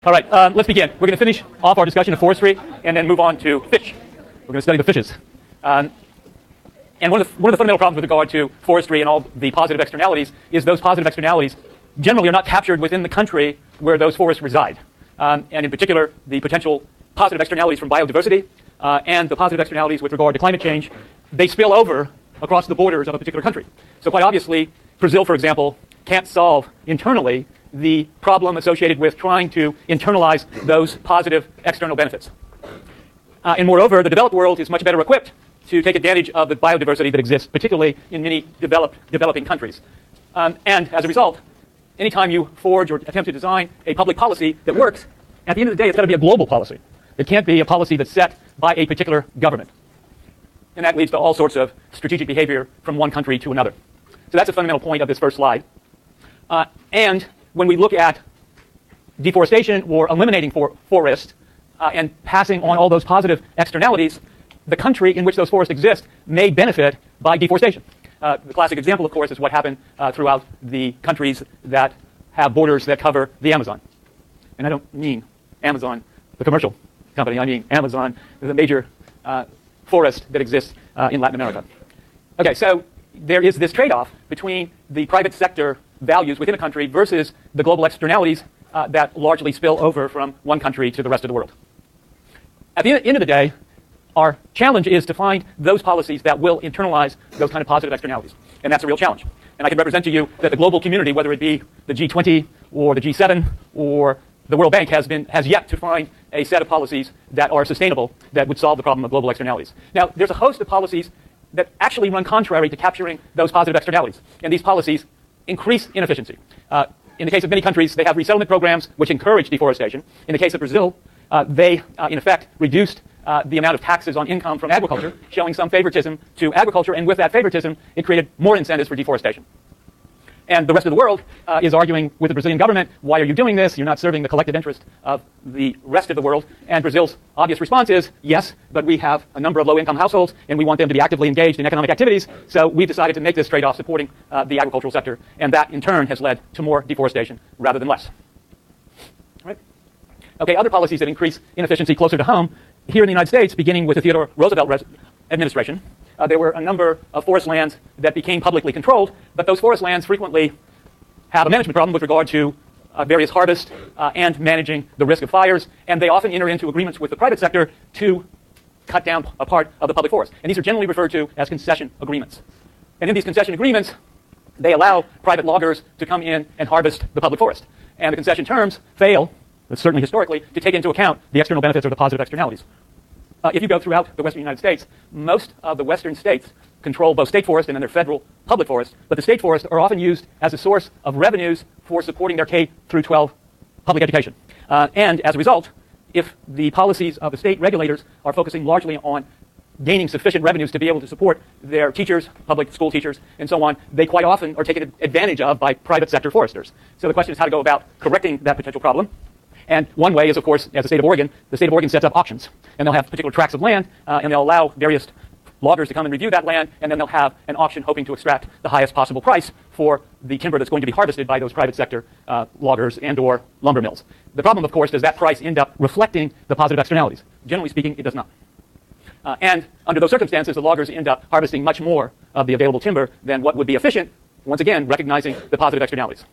All right, let's begin. We're going to finish off our discussion of forestry and then move on to fish. We're going to study the fishes. And one of the fundamental problems with regard to forestry and all the positive externalities is those positive externalities generally are not captured within the country where those forests reside. And in particular, the potential positive externalities from biodiversity and the positive externalities with regard to climate change, they spill over across the borders of a particular country. So quite obviously, Brazil, for example, can't solve internally the problem associated with trying to internalize those positive external benefits. And moreover, the developed world is much better equipped to take advantage of the biodiversity that exists, particularly in many developing countries. And as a result, anytime you forge or attempt to design a public policy that works, at the end of the day, it's got to be a global policy. It can't be a policy that's set by a particular government. And that leads to all sorts of strategic behavior from one country to another. So that's a fundamental point of this first slide. And when we look at deforestation or eliminating forest and passing on all those positive externalities, the country in which those forests exist may benefit by deforestation. The classic example, of course, is what happened throughout the countries that have borders that cover the Amazon. And I don't mean Amazon, the commercial company. I mean Amazon, the major forest that exists in Latin America. Okay, so there is this trade-off between the private sector values within a country versus the global externalities that largely spill over from one country to the rest of the world. At the end of the day, our challenge is to find those policies that will internalize those kind of positive externalities. And that's a real challenge. And I can represent to you that the global community, whether it be the G20 or the G7 or the World Bank, has yet to find a set of policies that are sustainable that would solve the problem of global externalities. Now, there's a host of policies that actually run contrary to capturing those positive externalities. And these policies increase inefficiency. In the case of many countries, they have resettlement programs which encourage deforestation. In the case of Brazil, they, in effect, reduced the amount of taxes on income from agriculture, showing some favoritism to agriculture, and with that favoritism, it created more incentives for deforestation. And the rest of the world is arguing with the Brazilian government, why are you doing this? You're not serving the collective interest of the rest of the world. And Brazil's obvious response is, yes, but we have a number of low-income households, and we want them to be actively engaged in economic activities, so we've decided to make this trade-off supporting the agricultural sector, and that, in turn, has led to more deforestation rather than less. Right? Okay, other policies that increase inefficiency closer to home, here in the United States, beginning with the Theodore Roosevelt administration, there were a number of forest lands that became publicly controlled, but those forest lands frequently have a management problem with regard to various harvest and managing the risk of fires, and they often enter into agreements with the private sector to cut down a part of the public forest. And these are generally referred to as concession agreements. And in these concession agreements, they allow private loggers to come in and harvest the public forest. And the concession terms fail, certainly historically, to take into account the external benefits or the positive externalities. If you go throughout the western United States, most of the western states control both state forest and then their federal public forest, but the state forests are often used as a source of revenues for supporting their K through 12 public education. And as a result, if the policies of the state regulators are focusing largely on gaining sufficient revenues to be able to support their teachers, public school teachers, and so on, they quite often are taken advantage of by private sector foresters. So the question is how to go about correcting that potential problem. And one way is, of course, as the state of Oregon sets up auctions. And they'll have particular tracts of land, and they'll allow various loggers to come and review that land, and then they'll have an auction hoping to extract the highest possible price for the timber that's going to be harvested by those private sector loggers and or lumber mills. The problem, of course, does that price end up reflecting the positive externalities? Generally speaking, it does not. And under those circumstances, the loggers end up harvesting much more of the available timber than what would be efficient, once again, recognizing the positive externalities.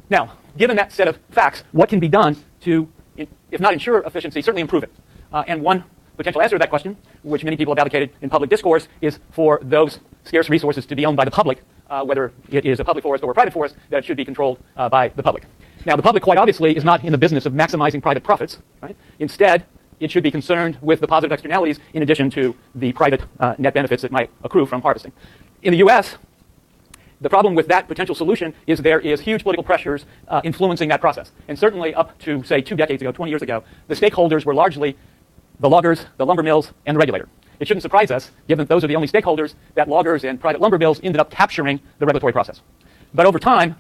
Now, given that set of facts, what can be done to, if not ensure efficiency, certainly improve it? And one potential answer to that question, which many people have advocated in public discourse, is for those scarce resources to be owned by the public, whether it is a public forest or a private forest, that it should be controlled by the public. Now, the public, quite obviously, is not in the business of maximizing private profits. Right? Instead, it should be concerned with the positive externalities in addition to the private net benefits that might accrue from harvesting. In the U.S., the problem with that potential solution is there is huge political pressures influencing that process. And certainly up to, say, 2 decades ago, 20 years ago, the stakeholders were largely the loggers, the lumber mills, and the regulator. It shouldn't surprise us, given that those are the only stakeholders, that loggers and private lumber mills ended up capturing the regulatory process. But over time,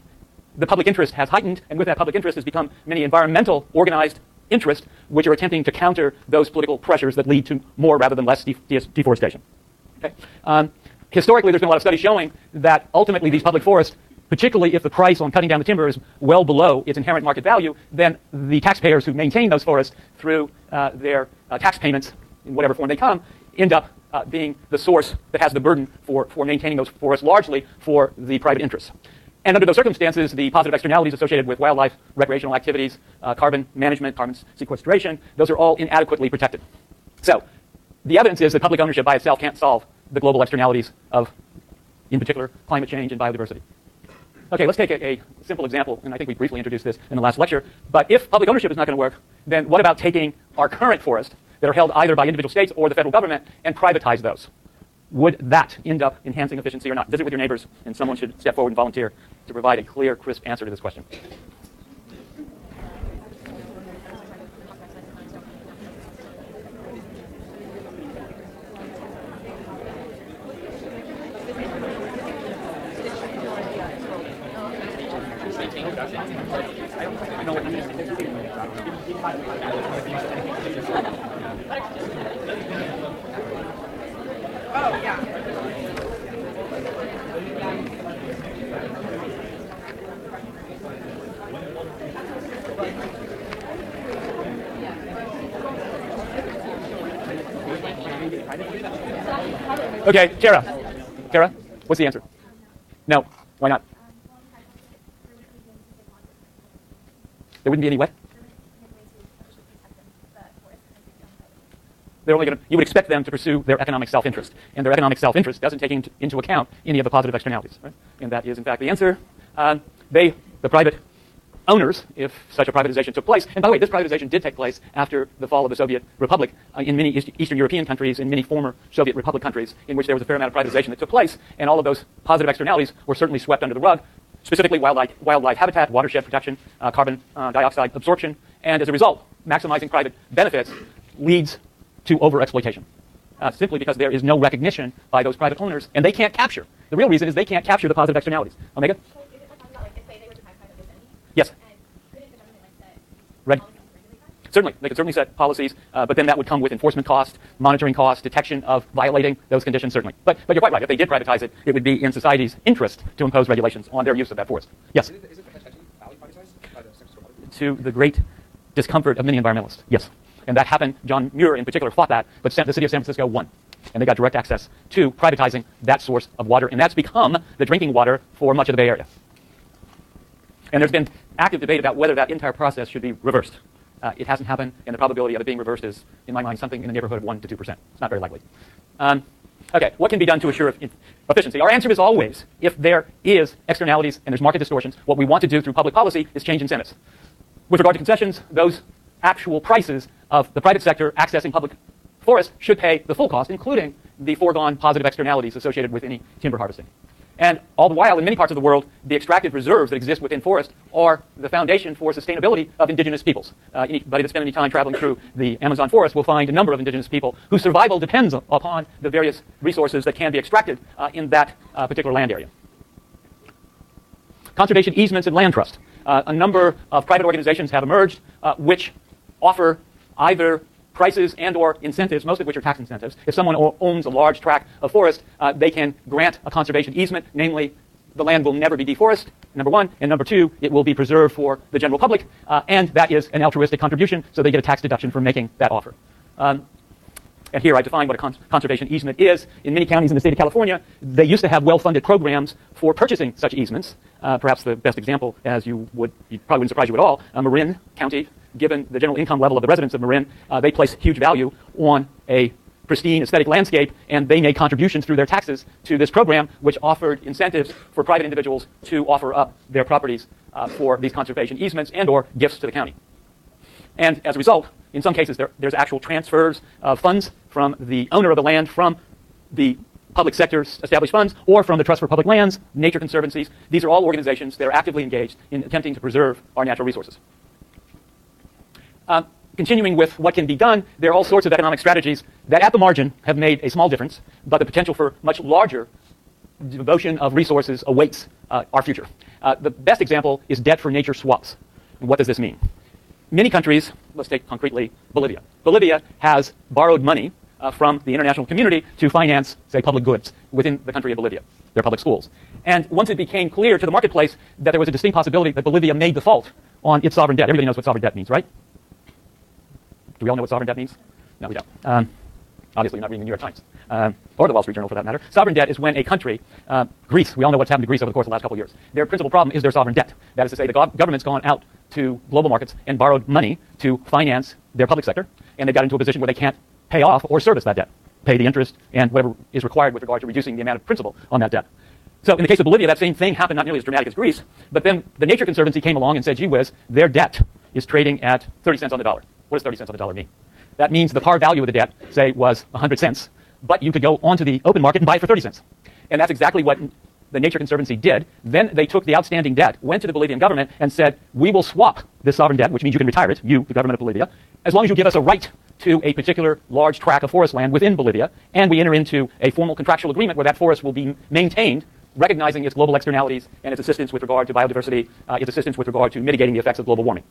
the public interest has heightened, and with that public interest has become many environmental organized interests which are attempting to counter those political pressures that lead to more rather than less deforestation. Okay? Historically, there's been a lot of studies showing that ultimately these public forests particularly if the price on cutting down the timber is well below its inherent market value, then the taxpayers who maintain those forests through their tax payments, in whatever form they come, end up being the source that has the burden for maintaining those forests largely for the private interests. And under those circumstances, the positive externalities associated with wildlife, recreational activities, carbon management, carbon sequestration, those are all inadequately protected. So the evidence is that public ownership by itself can't solve the global externalities of, in particular, climate change and biodiversity. Okay, let's take a simple example, and I think we briefly introduced this in the last lecture. But if public ownership is not going to work, then what about taking our current forests that are held either by individual states or the federal government and privatize those? Would that end up enhancing efficiency or not? Visit with your neighbors, and someone should step forward and volunteer to provide a clear, crisp answer to this question. Oh, yeah. Okay, Tara. Tara, what's the answer? No. Why not? There wouldn't be any what? They're only going to, you would expect them to pursue their economic self-interest. And their economic self-interest doesn't take into account any of the positive externalities. Right? And that is, in fact, the answer. The private owners, if such a privatization took place, and by the way, this privatization did take place after the fall of the Soviet Republic in many Eastern European countries, in many former Soviet Republic countries, in which there was a fair amount of privatization that took place, and all of those positive externalities were certainly swept under the rug, specifically wildlife habitat, watershed protection, carbon dioxide absorption, and as a result, maximizing private benefits leads to overexploitation, simply because there is no recognition by those private owners, and they can't capture. The real reason is they can't capture the positive externalities. Omega? So is it talking about, like, if they were to have private entity? Yes. And couldn't the government, like, set Right. policies to regulate that? Certainly, they could certainly set policies, but then that would come with enforcement cost, monitoring cost, detection of violating those conditions, certainly. But you're quite right. If they did privatize it, it would be in society's interest to impose regulations on their use of that forest. Yes? Is it potentially value privatized by the Secretary of Republic? To the great discomfort of many environmentalists, yes. And that happened. John Muir, in particular, fought that, but the city of San Francisco won. And they got direct access to privatizing that source of water, and that's become the drinking water for much of the Bay Area. And there's been active debate about whether that entire process should be reversed. It hasn't happened, and the probability of it being reversed is, in my mind, something in the neighborhood of 1 to 2%. It's not very likely. Okay, what can be done to assure efficiency? Our answer is always, if there is externalities and there's market distortions, what we want to do through public policy is change incentives. With regard to concessions, those actual prices of the private sector accessing public forests should pay the full cost, including the foregone positive externalities associated with any timber harvesting. And all the while, in many parts of the world, the extracted reserves that exist within forests are the foundation for sustainability of indigenous peoples. Anybody that spent any time traveling through the Amazon forest will find a number of indigenous people whose survival depends upon the various resources that can be extracted in that particular land area. Conservation easements and land trust. A number of private organizations have emerged which offer either prices and or incentives, most of which are tax incentives. If someone owns a large tract of forest, they can grant a conservation easement, namely the land will never be deforested, number one, and number two, it will be preserved for the general public, and that is an altruistic contribution, so they get a tax deduction for making that offer. And here I define what a conservation easement is. In many counties in the state of California, they used to have well-funded programs for purchasing such easements. Perhaps the best example, as you probably wouldn't surprise you at all, Marin County, given the general income level of the residents of Marin, they place huge value on a pristine aesthetic landscape, and they made contributions through their taxes to this program, which offered incentives for private individuals to offer up their properties for these conservation easements and or gifts to the county. And as a result, in some cases, there's actual transfers of funds from the owner of the land, from the public sector's established funds, or from the Trust for Public Lands, nature conservancies. These are all organizations that are actively engaged in attempting to preserve our natural resources. Continuing with what can be done, there are all sorts of economic strategies that at the margin have made a small difference, but the potential for much larger devotion of resources awaits our future. The best example is debt for nature swaps. And what does this mean? Many countries, let's take concretely Bolivia. Bolivia has borrowed money from the international community to finance, say, public goods within the country of Bolivia. their public schools. And once it became clear to the marketplace that there was a distinct possibility that Bolivia may default on its sovereign debt, everybody knows what sovereign debt means, right? Do we all know what sovereign debt means? No, we don't. Obviously, you're not reading the New York Times, or the Wall Street Journal for that matter. Sovereign debt is when a country, Greece, we all know what's happened to Greece over the course of the last couple of years. Their principal problem is their sovereign debt. That is to say, the government's gone out to global markets and borrowed money to finance their public sector, and they've got into a position where they can't pay off or service that debt, pay the interest and whatever is required with regard to reducing the amount of principal on that debt. So in the case of Bolivia, that same thing happened, not nearly as dramatic as Greece, but then the Nature Conservancy came along and said, gee whiz, their debt is trading at 30 cents on the dollar. What does 30 cents on the dollar mean? That means the par value of the debt, say, was 100 cents, but you could go onto the open market and buy it for 30 cents. And that's exactly what the Nature Conservancy did. Then they took the outstanding debt, went to the Bolivian government, and said, we will swap this sovereign debt, which means you can retire it, you, the government of Bolivia, as long as you give us a right to a particular large tract of forest land within Bolivia, and we enter into a formal contractual agreement where that forest will be maintained, recognizing its global externalities and its assistance with regard to biodiversity, its assistance with regard to mitigating the effects of global warming.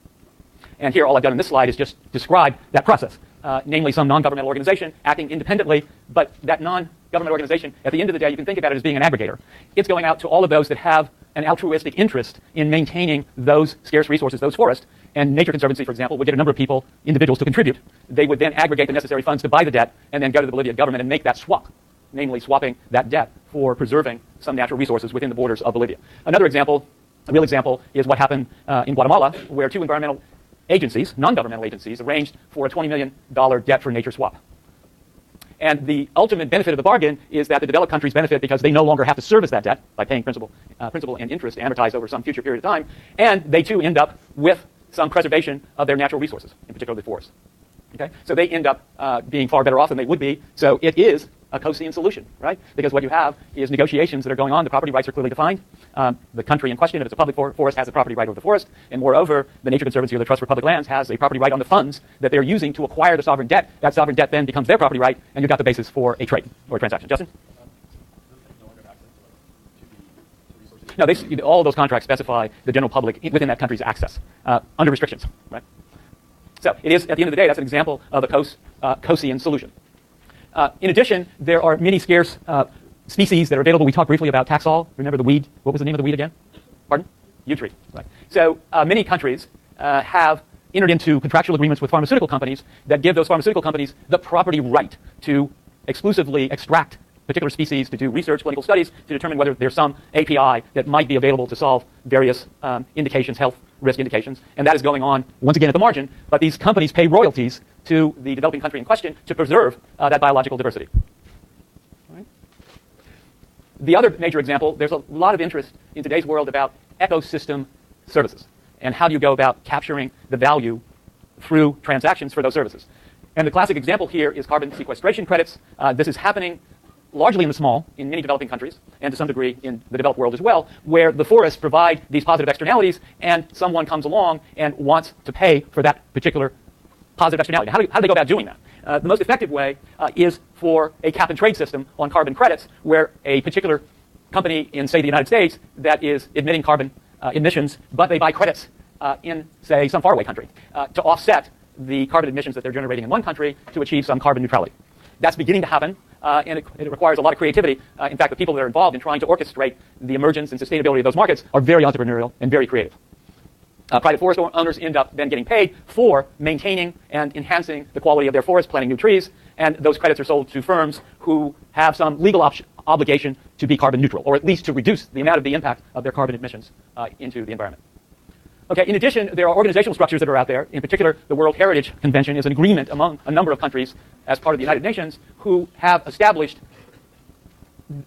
And here, all I've done in this slide is just describe that process, namely some non-governmental organization acting independently, but that non-government organization, at the end of the day, you can think about it as being an aggregator. It's going out to all of those that have an altruistic interest in maintaining those scarce resources, those forests. And Nature Conservancy, for example, would get a number of people, individuals, to contribute. They would then aggregate the necessary funds to buy the debt and then go to the Bolivian government and make that swap, namely swapping that debt for preserving some natural resources within the borders of Bolivia. Another example, a real example, is what happened in Guatemala, where two environmental agencies, non-governmental agencies, arranged for a $20 million debt for nature swap. And the ultimate benefit of the bargain is that the developed countries benefit because they no longer have to service that debt by paying principal and interest amortized over some future period of time, and they too end up with some preservation of their natural resources, in particular the forests. Okay? So they end up being far better off than they would be. So it is a Coasian solution, right? Because what you have is negotiations that are going on. The property rights are clearly defined. The country in question, if it's a public forest, has a property right over the forest. And moreover, the Nature Conservancy or the Trust for Public Lands has a property right on the funds that they're using to acquire the sovereign debt. That sovereign debt then becomes their property right, and you've got the basis for a trade or a transaction. Justin? No, all of those contracts specify the general public within that country's access under restrictions, right? So it is, at the end of the day, that's an example of a Coasian solution. In addition, there are many scarce species that are available. We talked briefly about Taxol. Remember the weed? What was the name of the weed again? Pardon? Yew tree. Right. So many countries have entered into contractual agreements with pharmaceutical companies that give those pharmaceutical companies the property right to exclusively extract particular species, to do research, clinical studies, to determine whether there's some API that might be available to solve various indications, health risk indications. And that is going on, once again, at the margin. But these companies pay royalties to the developing country in question to preserve that biological diversity. All right. The other major example, there's a lot of interest in today's world about ecosystem services. And how do you go about capturing the value through transactions for those services? And the classic example here is carbon sequestration credits. This is happening largely in the small, in many developing countries, and to some degree in the developed world as well, where the forests provide these positive externalities, and someone comes along and wants to pay for that particular positive externality. How do they go about doing that? The most effective way is for a cap-and-trade system on carbon credits, where a particular company in, say, the United States that is emitting carbon emissions, but they buy credits in, say, some faraway country to offset the carbon emissions that they're generating in one country to achieve some carbon neutrality. That's beginning to happen, and it requires a lot of creativity. In fact, the people that are involved in trying to orchestrate the emergence and sustainability of those markets are very entrepreneurial and very creative. Private forest owners end up then getting paid for maintaining and enhancing the quality of their forest, planting new trees, and those credits are sold to firms who have some legal obligation to be carbon neutral, or at least to reduce the amount of the impact of their carbon emissions into the environment. Okay, in addition, there are organizational structures that are out there. In particular, the World Heritage Convention is an agreement among a number of countries as part of the United Nations who have established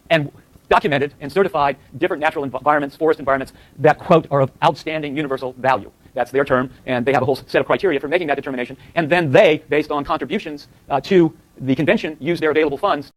and documented and certified different natural environments, forest environments that, quote, are of outstanding universal value. That's their term, and they have a whole set of criteria for making that determination. And then they, based on contributions to the convention, use their available funds